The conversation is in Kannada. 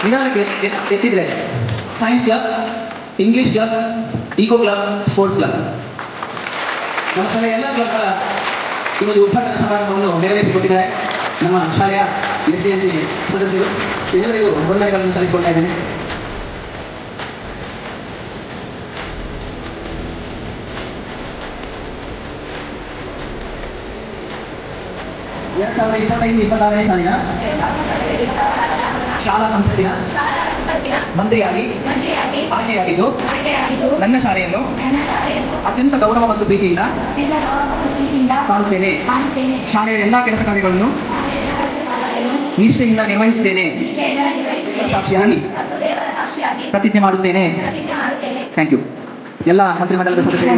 ನಿಧಾನಕ್ಕೆ ಎತ್ತಿದ್ರೆ science club, English club, eco club, sports club. ನಮ್ಮ ಶಾಲೆಯ ಎಲ್ಲ ಕ್ಲಬ್ಗಳ ಈ ಒಂದು ಉದ್ಘಾಟನಾ ಸಮಾರಂಭವನ್ನು ನೆರವೇರಿಸಿಕೊಟ್ಟಿದ್ದಾರೆ ನಮ್ಮ ಶಾಲೆಯ SDNC ಸದಸ್ಯರು. ಎಲ್ಲರಿಗೂ ವಂದನೆಗಳನ್ನು ಸಲ್ಲಿಸಿಕೊಳ್ತಾ ಇದ್ದೇನೆ. ಎರಡು 2025-26ನೇ ಸಾಲಿನ ಶಾಲಾ ಸಂಸತ್ತಿನ ಮಂತ್ರಿಯಾಗಿ ಆಯ್ಕೆಯಾಗಿದ್ದು ನನ್ನ ಶಾಲೆಯನ್ನು ಅತ್ಯಂತ ಗೌರವ ಮತ್ತು ಪ್ರೀತಿಯಿಂದ ಕಾಣುತ್ತೇನೆ. ಶಾಲೆಯ ಎಲ್ಲಾ ಕೆಲಸ ಕಾರ್ಯಗಳನ್ನು ನಿಷ್ಠೆಯಿಂದ ನಿರ್ವಹಿಸುತ್ತೇನೆ. ಸಾಕ್ಷಿಯಾಗಿ ಪ್ರತಿಜ್ಞೆ ಮಾಡುತ್ತೇನೆ. Thank you. ಎಲ್ಲ ಮಂತ್ರಿಮಂಡಲದ ಸದಸ್ಯರು